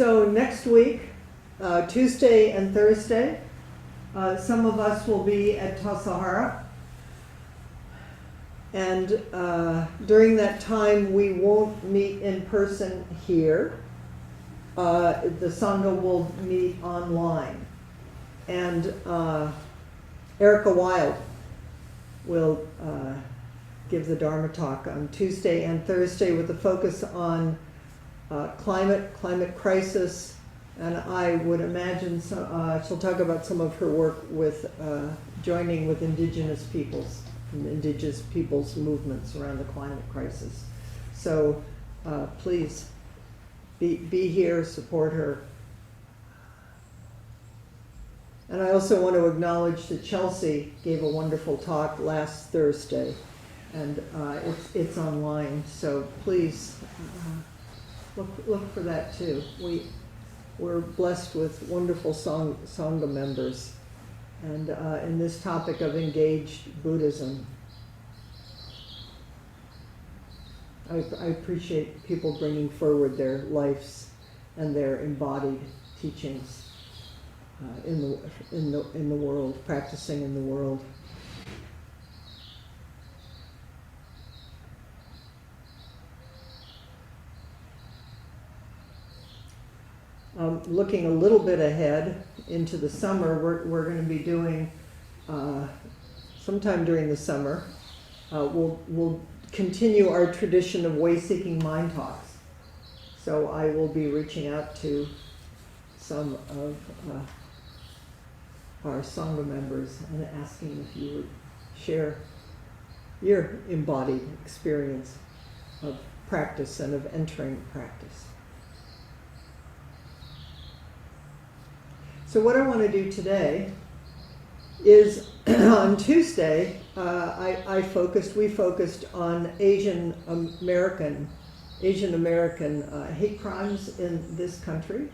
So next week, Tuesday and Thursday, some of us will be at Tassajara. And during that time, we won't meet in person here. The Sangha will meet online. And Erica Wilde will give the Dharma talk on Tuesday and Thursday with a focus on climate crisis, and I would imagine she'll talk about some of her work with joining with indigenous peoples movements around the climate crisis. So please be here, support her. And I also want to acknowledge that Chelsea gave a wonderful talk last Thursday, and it's online, so please look for that too. We're blessed with wonderful Sangha members, and in this topic of engaged Buddhism. I appreciate people bringing forward their lives and their embodied teachings in the world, practicing in the world. Looking a little bit ahead into the summer, we're going to be doing, sometime during the summer, we'll continue our tradition of way-seeking mind talks. So I will be reaching out to some of our Sangha members and asking if you would share your embodied experience of practice and of entering practice. So what I want to do today is on Tuesday, we focused on Asian American hate crimes in this country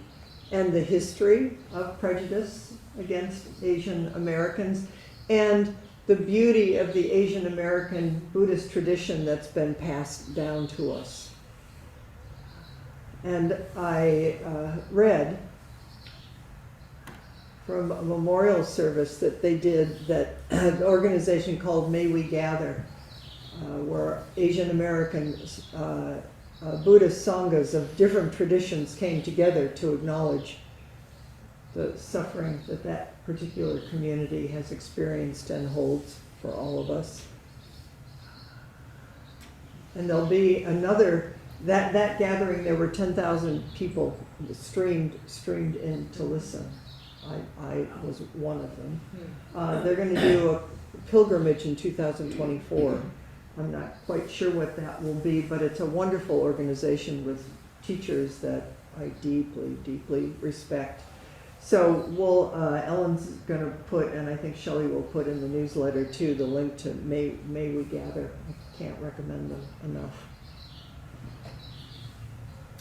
and the history of prejudice against Asian Americans and the beauty of the Asian American Buddhist tradition that's been passed down to us. And I read from a memorial service that they did, that an organization called May We Gather, where Asian American Buddhist Sanghas of different traditions came together to acknowledge the suffering that particular community has experienced and holds for all of us. And there'll be another, that gathering, there were 10,000 people streamed in to listen. I was one of them. They're going to do a pilgrimage in 2024. I'm not quite sure what that will be, but it's a wonderful organization with teachers that I deeply, deeply respect. So Ellen's going to put, and I think Shelley will put in the newsletter too, the link to May We Gather. I can't recommend them enough.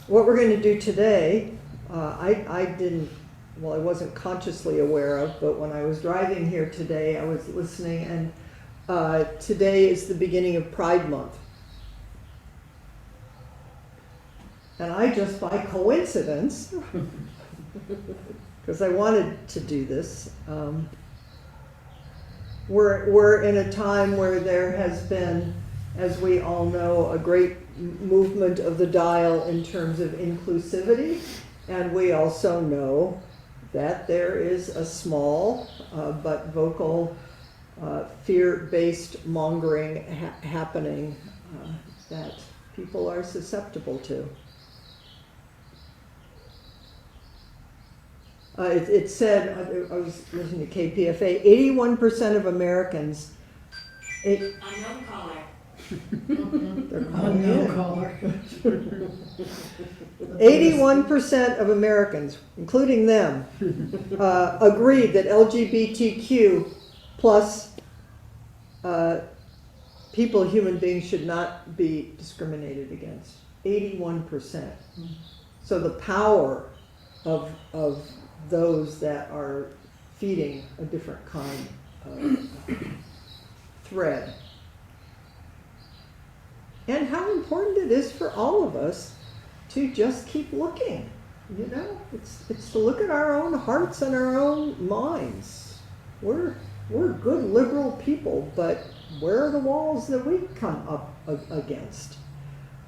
What we're going to do today, I wasn't consciously aware of, but when I was driving here today, I was listening, and today is the beginning of Pride Month. And I just, by coincidence, because I wanted to do this, we're in a time where there has been, as we all know, a great movement of the dial in terms of inclusivity, and we also know that there is a small but vocal fear-based mongering happening that people are susceptible to. It said, I was listening to KPFA, 81% of Americans. Unknown caller. They're calling in. 81% of Americans, including them, agreed that LGBTQ plus human beings should not be discriminated against. 81%. So the power of those that are feeding a different kind of thread. And how important it is for all of us to just keep looking You know, it's to look at our own hearts and our own minds. We're good liberal people, but where are the walls that we come up against?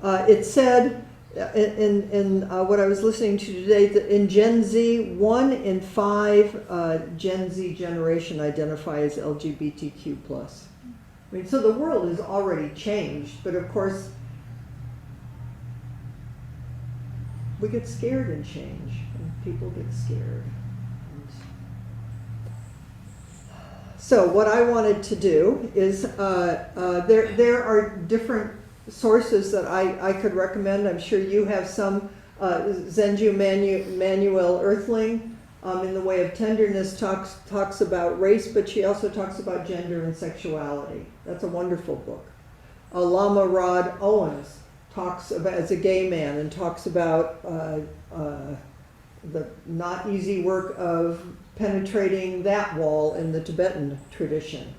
It said in what I was listening to today that in Gen Z, 1 in 5 Gen Z generation identify as LGBTQ+. I mean, so the world has already changed, but of course, we get scared in change, and people get scared. So what I wanted to do is, there are different sources that I could recommend. I'm sure you have some. Zenju Manuel Earthling, in the way of tenderness, talks about race, but she also talks about gender and sexuality. That's a wonderful book. Lama Rod Owens talks about, as a gay man, and talks about the not easy work of penetrating that wall in the Tibetan tradition.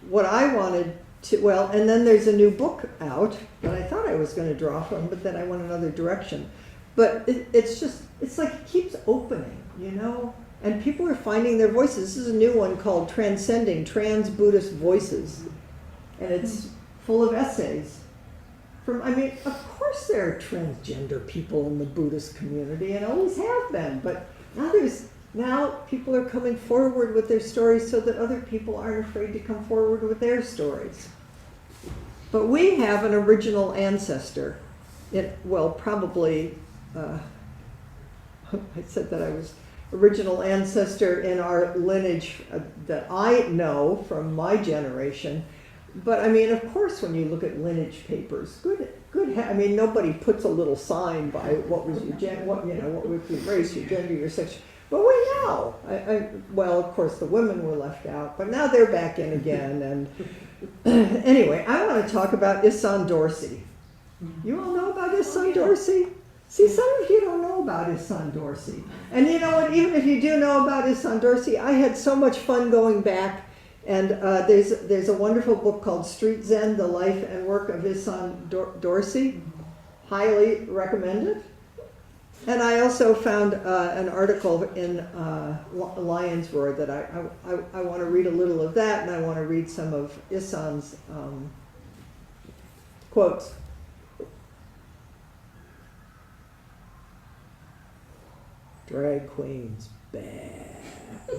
What I wanted to, well, and then there's a new book out that I thought I was going to draw from, but then I went another direction. But it's like it keeps opening, you know? And people are finding their voices. This is a new one called Transcending Trans-Buddhist Voices. And it's full of essays. I mean, of course there are transgender people in the Buddhist community, and always have been. But now people are coming forward with their stories so that other people aren't afraid to come forward with their stories. But we have an original ancestor. Probably, I said that I was original ancestor in our lineage that I know from my generation. But I mean, of course, when you look at lineage papers, I mean, nobody puts a little sign by what was your what was your race, your gender, your sex. But we know. Well, of course, the women were left out, but now they're back in again. And anyway, I want to talk about Issan Dorsey. You all know about Issan Dorsey? See, some of you don't know about Issan Dorsey. And you know what? Even if you do know about Issan Dorsey, I had so much fun going back. And there's a wonderful book called Street Zen, The Life and Work of Issan Dorsey. Highly recommended. And I also found an article in Lion's Roar that I want to read a little of that, and I want to read some of Issan's quotes. Drag queens, bad.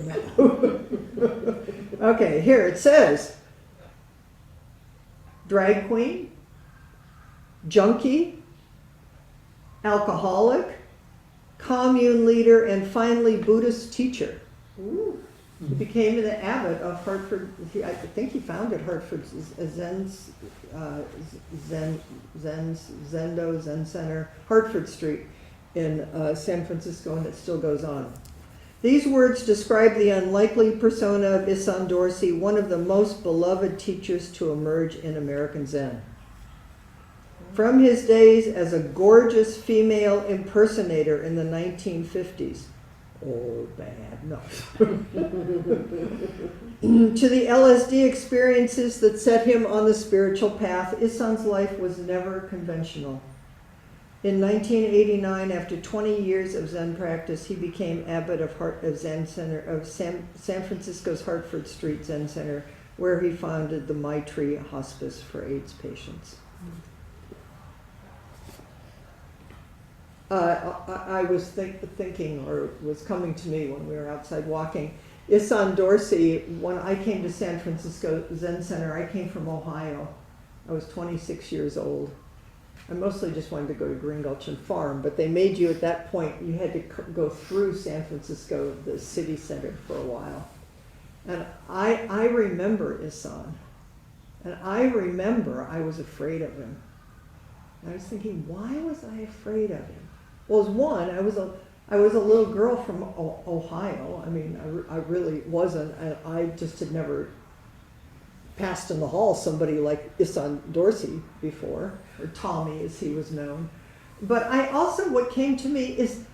No. Okay, here it says, drag queen, junkie, alcoholic, commune leader, and finally Buddhist teacher. Ooh. He became an abbot of Hartford. I think he founded Hartford Zendo Zen Center, Hartford Street in San Francisco, and it still goes on. These words describe the unlikely persona of Issan Dorsey, one of the most beloved teachers to emerge in American Zen. From his days as a gorgeous female impersonator in the 1950s, oh, bad, no, to the LSD experiences that set him on the spiritual path, Issan's life was never conventional. In 1989, after 20 years of Zen practice, he became abbot of Zen Center of San Francisco's Hartford Street Zen Center, where he founded the Maitri Hospice for AIDS patients. I was thinking, or was coming to me when we were outside walking, Issan Dorsey, when I came to San Francisco Zen Center, I came from Ohio. I was 26 years old. I mostly just wanted to go to Green Gulch and farm, but they made you at that point, you had to go through San Francisco, the city center, for a while. And I remember Issan, and I remember I was afraid of him. And I was thinking, why was I afraid of him? Well, as one, I was a little girl from Ohio. I mean, I really wasn't, and I just had never passed in the hall somebody like Issan Dorsey before, or Tommy as he was known. But I also, what came to me is,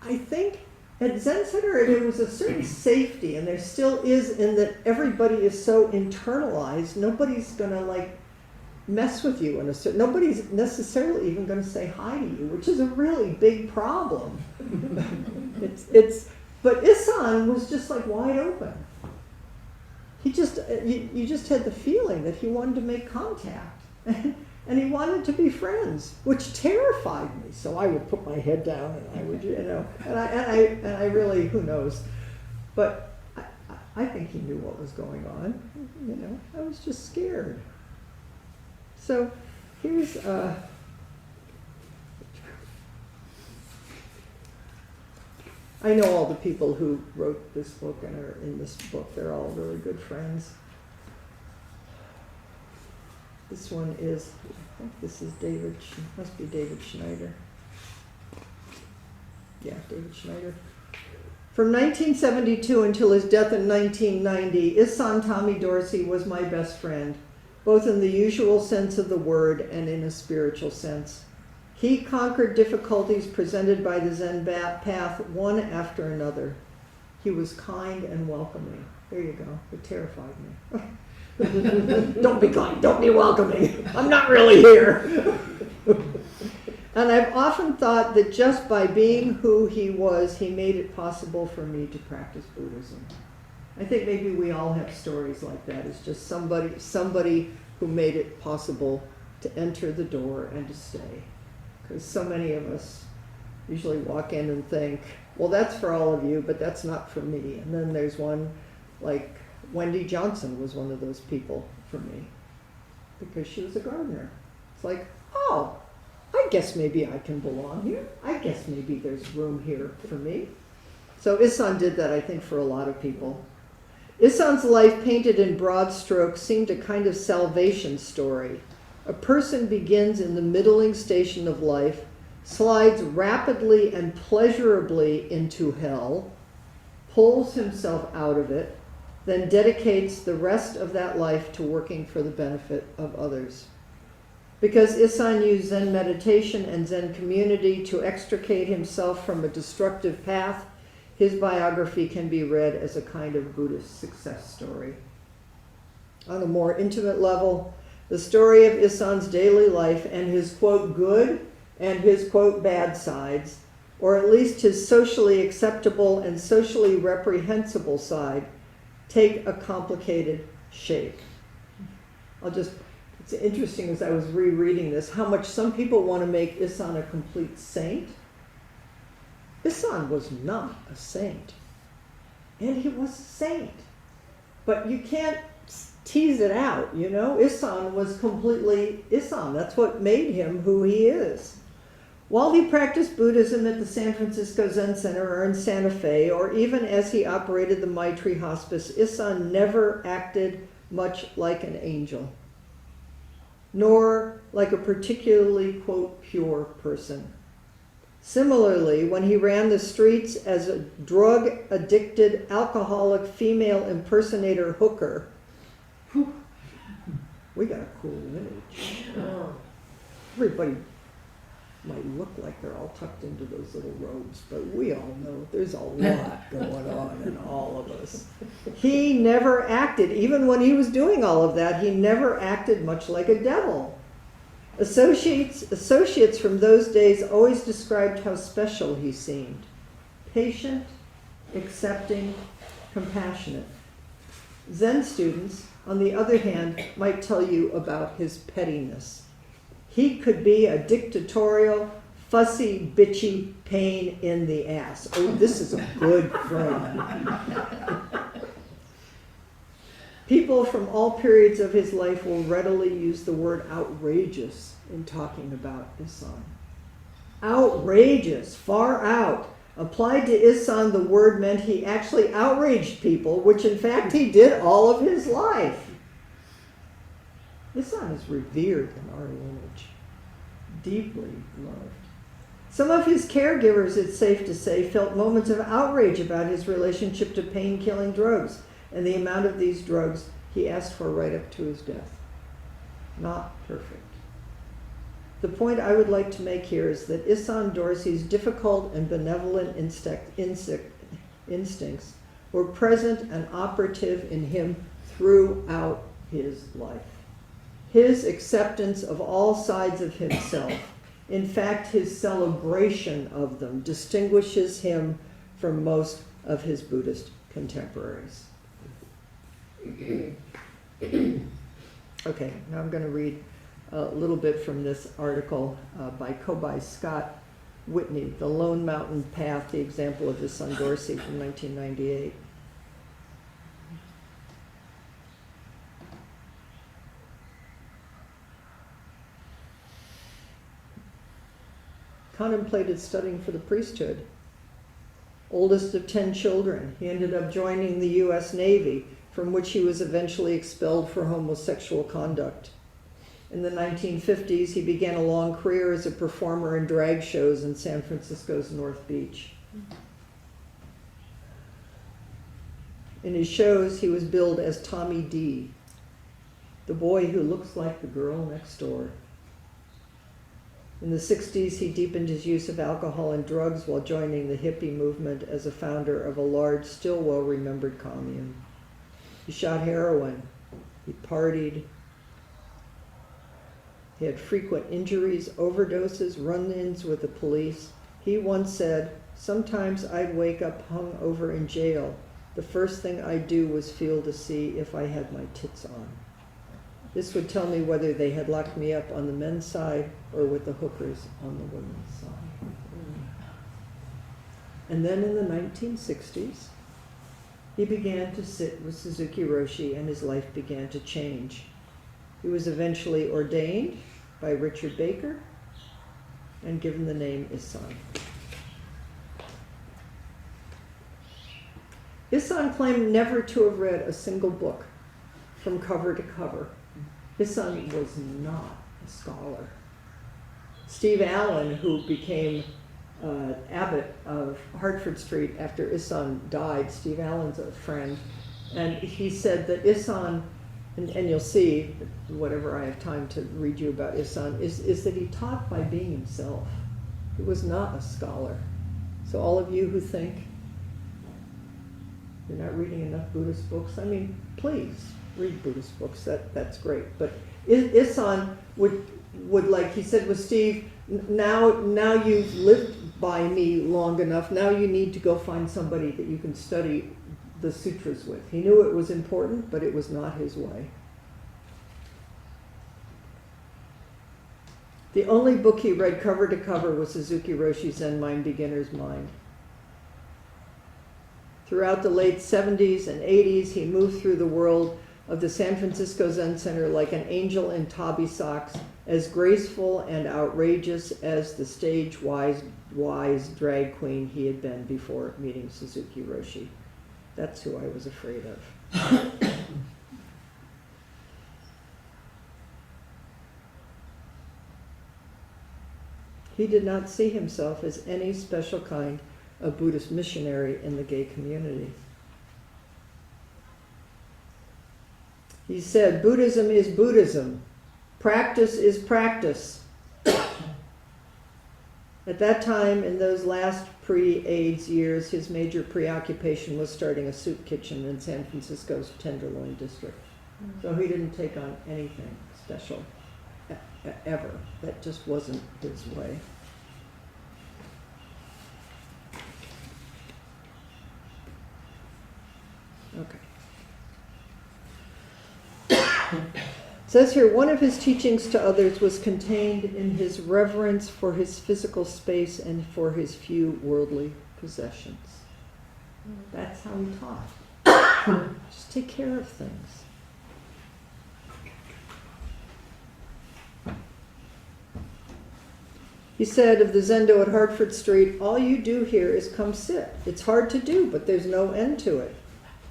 I think at Zen Center there was a certain safety, and there still is, in that everybody is so internalized, nobody's gonna like mess with you in a certain, nobody's necessarily even going to say hi to you, which is a really big problem. But Issan was just like wide open. He just, you just had the feeling that he wanted to make contact. And he wanted to be friends, which terrified me. So I would put my head down and I would, and I really, who knows. But I think he knew what was going on. I was just scared. So here's I know all the people who wrote this book and are in this book. They're all really good friends. This one is, I think this is must be David Schneider. Yeah, David Schneider. From 1972 until his death in 1990, Issan Tommy Dorsey was my best friend, both in the usual sense of the word and in a spiritual sense. He conquered difficulties presented by the Zen path one after another. He was kind and welcoming. There you go. It terrified me. Don't be kind. Don't be welcoming. I'm not really here. And I've often thought that just by being who he was, he made it possible for me to practice Buddhism. I think maybe we all have stories like that. It's just somebody who made it possible to enter the door and to stay. Because so many of us usually walk in and think, well, that's for all of you, but that's not for me. And then there's one, like Wendy Johnson was one of those people for me, because she was a gardener. It's like, oh, I guess maybe I can belong here. I guess maybe there's room here for me. So Issan did that, I think, for a lot of people. Issan's life, painted in broad strokes, seemed a kind of salvation story. A person begins in the middling station of life, slides rapidly and pleasurably into hell, pulls himself out of it, then dedicates the rest of that life to working for the benefit of others. Because Issan used Zen meditation and Zen community to extricate himself from a destructive path, his biography can be read as a kind of Buddhist success story. On a more intimate level, the story of Issan's daily life and his, quote, good and his, quote, bad sides, or at least his socially acceptable and socially reprehensible side, take a complicated shape. It's interesting as I was rereading this, how much some people want to make Issan a complete saint. Issan was not a saint. And he was a saint. But you can't tease it out, Issan was completely Issan. That's what made him who he is. While he practiced Buddhism at the San Francisco Zen Center or in Santa Fe, or even as he operated the Maitri Hospice, Issan never acted much like an angel, nor like a particularly, quote, pure person. Similarly, when he ran the streets as a drug-addicted, alcoholic female impersonator hooker, we got a cool image. Everybody might look like they're all tucked into those little robes, but we all know there's a lot going on in all of us. He never acted, even when he was doing all of that, he never acted much like a devil. Associates from those days always described how special he seemed. Patient, accepting, compassionate. Zen students, on the other hand, might tell you about his pettiness. He could be a dictatorial, fussy, bitchy pain in the ass. Oh, this is a good friend. People from all periods of his life will readily use the word outrageous in talking about Issan. Outrageous, far out. Applied to Issan, the word meant he actually outraged people, which in fact he did all of his life. Issan is revered in our lineage, deeply loved. Some of his caregivers, it's safe to say, felt moments of outrage about his relationship to pain-killing drugs and the amount of these drugs he asked for right up to his death. Not perfect. The point I would like to make here is that Issan Dorsey's difficult and benevolent instincts were present and operative in him throughout his life. his acceptance of all sides of himself, in fact, his celebration of them, distinguishes him from most of his Buddhist contemporaries. Okay, now I'm going to read a little bit from this article by Kobai Scott Whitney, The Lone Mountain Path, the example of Issan Dorsey from 1998. Contemplated studying for the priesthood. Oldest of 10 children, he ended up joining the U.S. Navy, from which he was eventually expelled for homosexual conduct. In the 1950s, he began a long career as a performer in drag shows in San Francisco's North Beach. In his shows, he was billed as Tommy D, the boy who looks like the girl next door. In the 60s, he deepened his use of alcohol and drugs while joining the hippie movement as a founder of a large, still well-remembered commune. He shot heroin. He partied. He had frequent injuries, overdoses, run-ins with the police. He once said, "Sometimes I'd wake up hung over in jail. The first thing I'd do was feel to see if I had my tits on. This would tell me whether they had locked me up on the men's side or with the hookers on the women's side." And then in the 1960s, he began to sit with Suzuki Roshi and his life began to change. He was eventually ordained by Richard Baker and given the name Issan. Issan claimed never to have read a single book from cover to cover. Issan was not a scholar. Steve Allen, who became abbot of Hartford Street after Issan died, Steve Allen's a friend, and he said that Issan, and you'll see, whatever I have time to read you about Issan, is that he taught by being himself. He was not a scholar. So all of you who think you're not reading enough Buddhist books, I mean, please read Buddhist books, that's great. But Issan would like he said with Steve, now you've lived by me long enough, now you need to go find somebody that you can study the sutras with. He knew it was important, but it was not his way. The only book he read cover to cover was Suzuki Roshi's Zen Mind, Beginner's Mind. Throughout the late 70s and 80s, he moved through the world of the San Francisco Zen Center like an angel in tabi socks, as graceful and outrageous as the stage-wise drag queen he had been before meeting Suzuki Roshi. That's who I was afraid of. He did not see himself as any special kind of Buddhist missionary in the gay community. He said, Buddhism is Buddhism. Practice is practice. At that time, in those last pre-AIDS years, his major preoccupation was starting a soup kitchen in San Francisco's Tenderloin district. So he didn't take on anything special, ever. That just wasn't his way. Okay. It says here, one of his teachings to others was contained in his reverence for his physical space and for his few worldly possessions. That's how he taught. Just take care of things. He said of the Zendo at Hartford Street, all you do here is come sit. It's hard to do, but there's no end to it.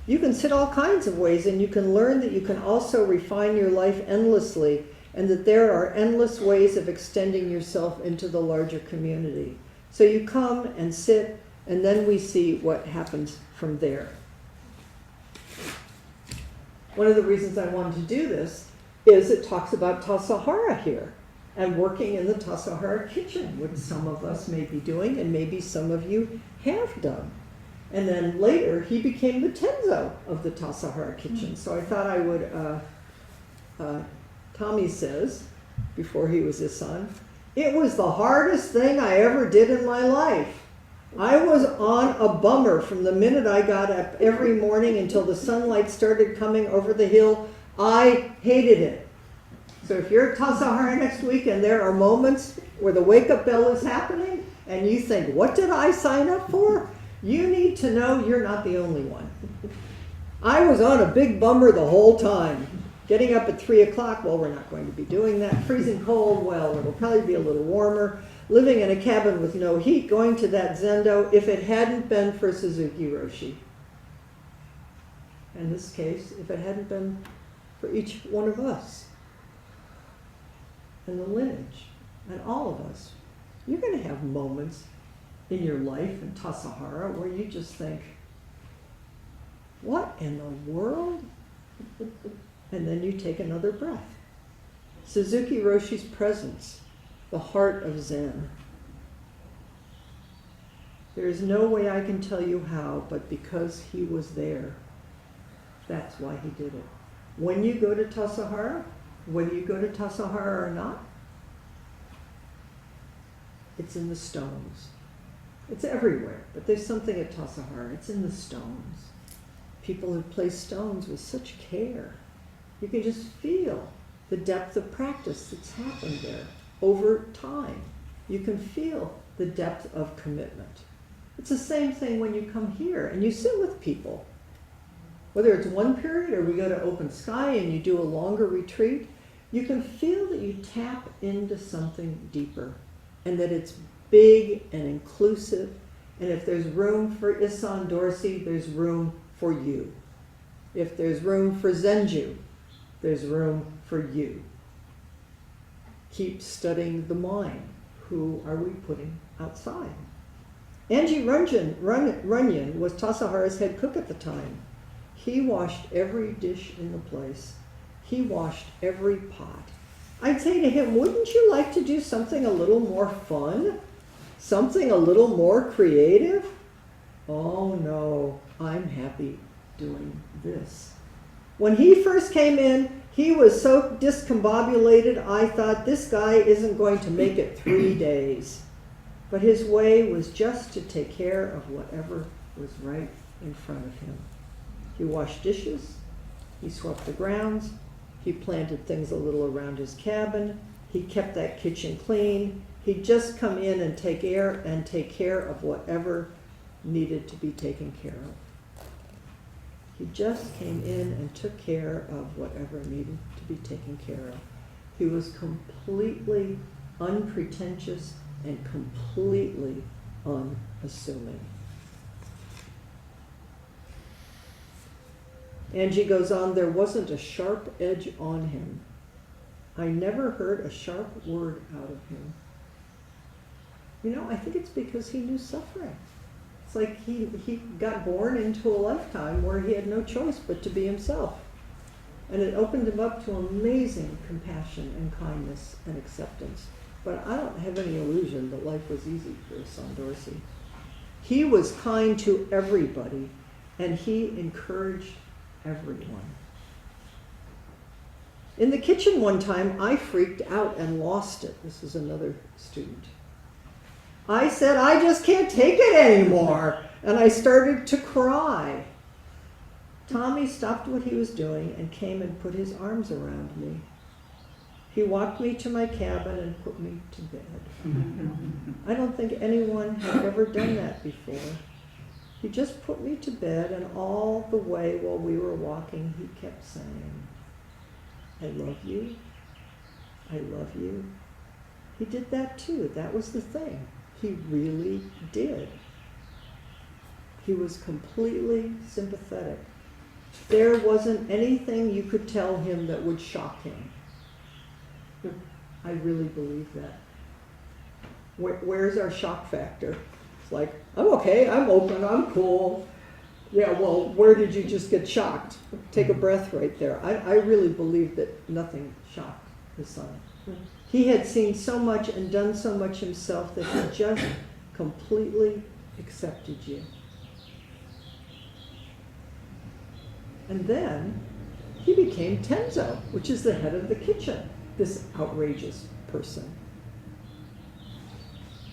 You can sit all kinds of ways, and you can learn that you can also refine your life endlessly, and that there are endless ways of extending yourself into the larger community. So you come and sit, and then we see what happens from there. One of the reasons I wanted to do this is it talks about Tassajara here, and working in the Tassajara kitchen, which some of us may be doing, and maybe some of you have done. And then later, he became the Tenzo of the Tassajara kitchen. So I thought I would Tommy says, before he was Issan, it was the hardest thing I ever did in my life. I was on a bummer from the minute I got up every morning until the sunlight started coming over the hill. I hated it. So if you're at Tassajara next week and there are moments where the wake-up bell is happening and you think, what did I sign up for? You need to know you're not the only one. I was on a big bummer the whole time. Getting up at 3 o'clock, well, we're not going to be doing that. Freezing cold, well, it'll probably be a little warmer. Living in a cabin with no heat, going to that zendo, if it hadn't been for Suzuki Roshi. In this case, if it hadn't been for each one of us, and the lineage, and all of us, you're going to have moments in your life in Tassajara where you just think, what in the world? And then you take another breath. Suzuki Roshi's presence, the heart of Zen. There is no way I can tell you how, but because he was there, that's why he did it. When you go to Tassajara, whether you go to Tassajara or not, it's in the stones. It's everywhere, but there's something at Tassajara. It's in the stones. People have placed stones with such care. You can just feel the depth of practice that's happened there over time. You can feel the depth of commitment. It's the same thing when you come here and you sit with people. Whether it's one period or we go to Open Sky and you do a longer retreat, you can feel that you tap into something deeper and that it's big and inclusive. And if there's room for Issan Dorsey, there's room for you. If there's room for Zenju, there's room for you. Keep studying the mind. Who are we putting outside? Anji Runyon was Tassajara's head cook at the time. He washed every dish in the place. He washed every pot. I'd say to him, wouldn't you like to do something a little more fun? Something a little more creative? Oh no, I'm happy doing this. When he first came in, he was so discombobulated, I thought this guy isn't going to make it 3 days. But his way was just to take care of whatever was right in front of him. He washed dishes, he swept the grounds, he planted things a little around his cabin, he kept that kitchen clean. He'd just come in and take care of whatever needed to be taken care of. He just came in and took care of whatever needed to be taken care of. He was completely unpretentious and completely unassuming. Angie goes on, there wasn't a sharp edge on him. I never heard a sharp word out of him. You know, I think it's because he knew suffering. It's like he got born into a lifetime where he had no choice but to be himself. And it opened him up to amazing compassion and kindness and acceptance. But I don't have any illusion that life was easy for Issan Dorsey. He was kind to everybody, and he encouraged everyone. In the kitchen one time, I freaked out and lost it. This is another student. I said, I just can't take it anymore. And I started to cry. Tommy stopped what he was doing and came and put his arms around me. He walked me to my cabin and put me to bed. I don't think anyone had ever done that before. He just put me to bed, and all the way while we were walking, he kept saying, I love you. I love you. He did that too. That was the thing. He really did. He was completely sympathetic. There wasn't anything you could tell him that would shock him. I really believe that. Where's our shock factor? It's like, I'm okay, I'm open, I'm cool. Yeah, well, where did you just get shocked? Take a breath right there. I really believe that nothing shocked his son. He had seen so much and done so much himself that he just completely accepted you. And then he became Tenzo, which is the head of the kitchen, this outrageous person.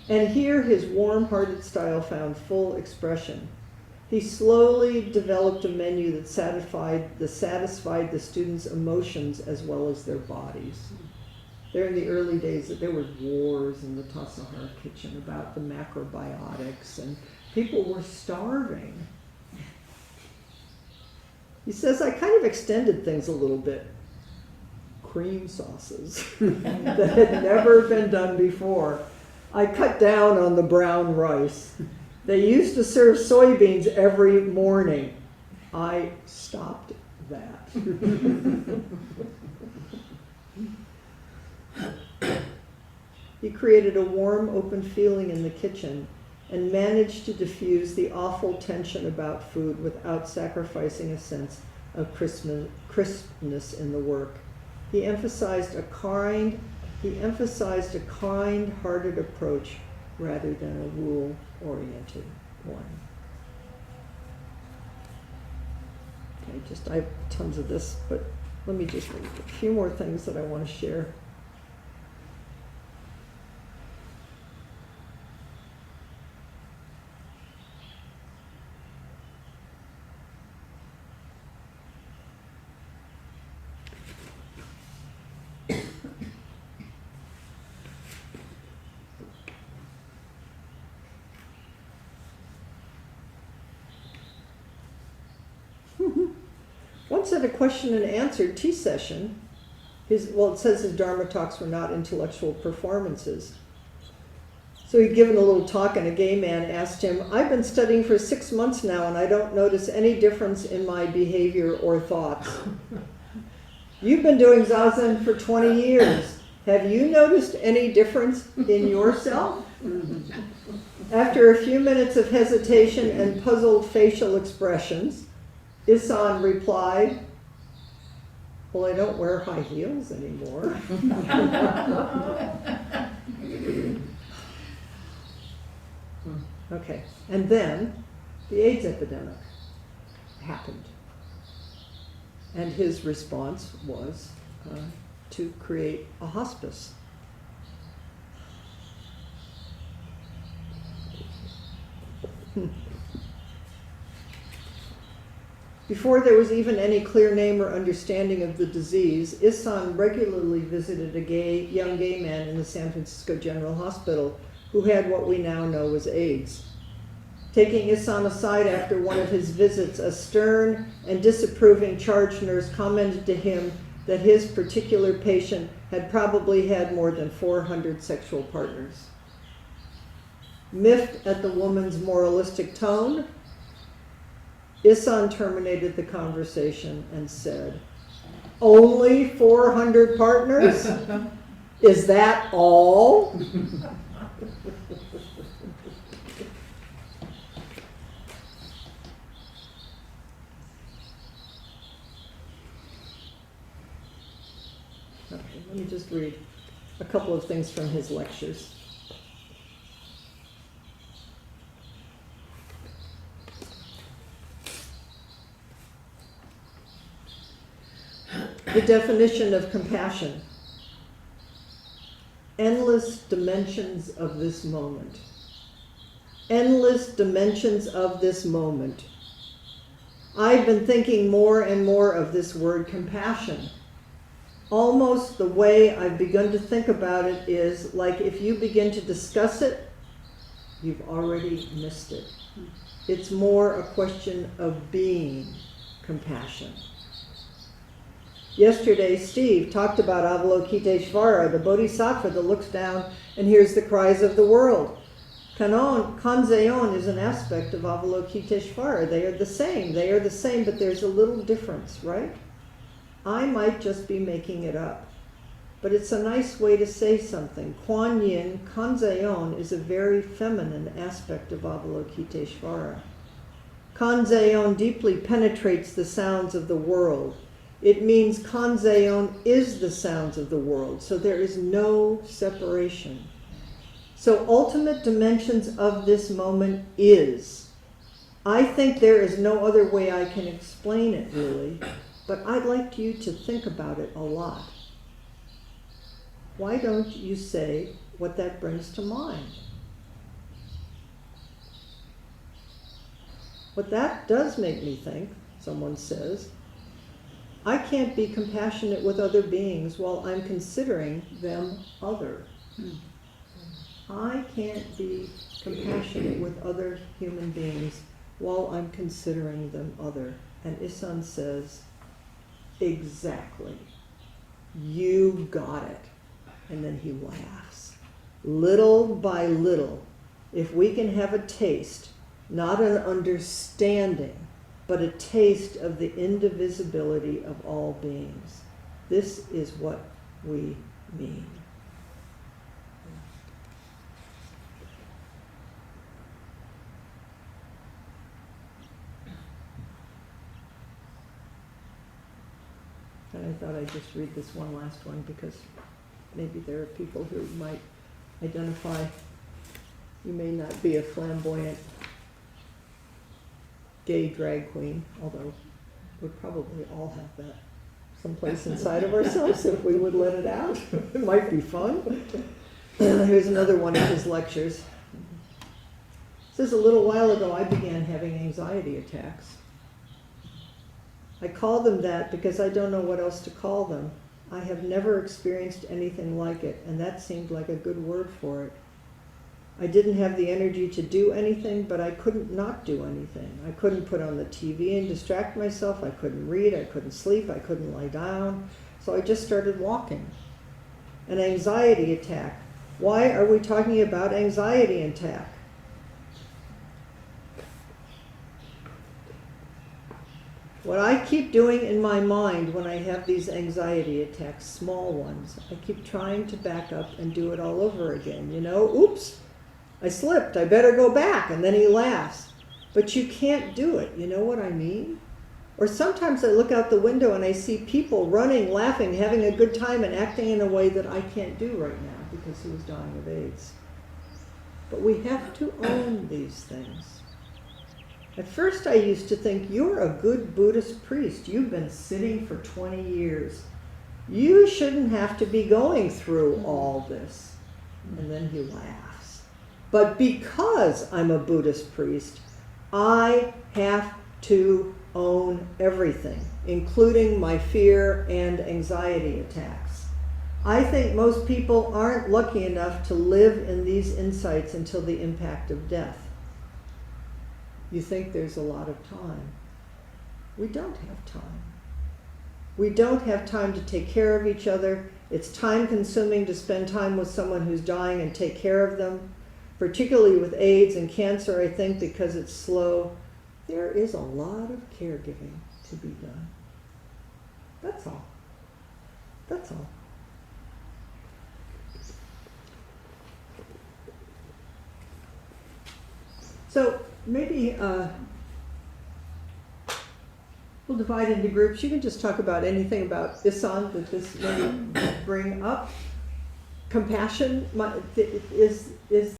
And here his warm-hearted style found full expression. He slowly developed a menu that satisfied the students' emotions as well as their bodies. There in the early days, there were wars in the Tassajara kitchen about the macrobiotics, and people were starving. He says, I kind of extended things a little bit. Cream sauces that had never been done before. I cut down on the brown rice. They used to serve soybeans every morning. I stopped that. He created a warm, open feeling in the kitchen and managed to diffuse the awful tension about food without sacrificing a sense of crispness in the work. He emphasized a kind-hearted approach rather than a rule-oriented one. Okay, I have tons of this, but let me just read a few more things that I want to share. Once at a question and answer tea session, it says his Dharma talks were not intellectual performances. So he'd given a little talk and a gay man asked him, I've been studying for 6 months now and I don't notice any difference in my behavior or thoughts. You've been doing Zazen for 20 years. Have you noticed any difference in yourself? After a few minutes of hesitation and puzzled facial expressions, Issan replied, well, I don't wear high heels anymore. Okay, and then the AIDS epidemic happened. And his response was to create a hospice. Before there was even any clear name or understanding of the disease, Issan regularly visited a young gay man in the San Francisco General Hospital who had what we now know as AIDS. Taking Issan aside after one of his visits, a stern and disapproving charge nurse commented to him that his particular patient had probably had more than 400 sexual partners. Miffed at the woman's moralistic tone, Issan terminated the conversation and said, only 400 partners? Is that all? Okay, let me just read a couple of things from his lectures. The definition of compassion. Endless dimensions of this moment. Endless dimensions of this moment. I've been thinking more and more of this word compassion. Almost the way I've begun to think about it is like if you begin to discuss it, you've already missed it. It's more a question of being compassion. Yesterday, Steve talked about Avalokiteshvara, the bodhisattva that looks down and hears the cries of the world. Kanzeon is an aspect of Avalokiteshvara. They are the same, but there's a little difference, right? I might just be making it up, but it's a nice way to say something. Kuan Yin, Kanzeon, is a very feminine aspect of Avalokiteshvara. Kanzeon deeply penetrates the sounds of the world. It means Kanzeon is the sounds of the world, so there is no separation. So ultimate dimensions of this moment is. I think there is no other way I can explain it, really, but I'd like you to think about it a lot. Why don't you say what that brings to mind? What that does make me think, someone says, I can't be compassionate with other beings while I'm considering them other. I can't be compassionate with other human beings while I'm considering them other. And Issan says, exactly. You got it. And then he laughs. Little by little, if we can have a taste, not an understanding, but a taste of the indivisibility of all beings, this is what we mean. And I thought I'd just read this one last one because maybe there are people who might identify. You may not be a flamboyant gay drag queen, although we'd probably all have that someplace inside of ourselves if we would let it out. It might be fun. Here's another one of his lectures. It says, a little while ago I began having anxiety attacks. I call them that because I don't know what else to call them. I have never experienced anything like it, and that seemed like a good word for it. I didn't have the energy to do anything, but I couldn't not do anything. I couldn't put on the TV and distract myself. I couldn't read. I couldn't sleep. I couldn't lie down. So I just started walking. An anxiety attack. Why are we talking about anxiety attack? What I keep doing in my mind when I have these anxiety attacks, small ones, I keep trying to back up and do it all over again. You know, oops, I slipped, I better go back. And then he laughs. But you can't do it, you know what I mean? Or sometimes I look out the window and I see people running, laughing, having a good time, and acting in a way that I can't do right now because he was dying of AIDS. But we have to own these things. At first I used to think, you're a good Buddhist priest. You've been sitting for 20 years. You shouldn't have to be going through all this. And then he laughs. But because I'm a Buddhist priest, I have to own everything, including my fear and anxiety attacks. I think most people aren't lucky enough to live in these insights until the impact of death. You think there's a lot of time. We don't have time. We don't have time to take care of each other. It's time consuming to spend time with someone who's dying and take care of them, particularly with AIDS and cancer, I think, because it's slow. There is a lot of caregiving to be done. That's all. That's all. So maybe we'll divide into groups. You can just talk about anything about Issan that this may bring up. Compassion is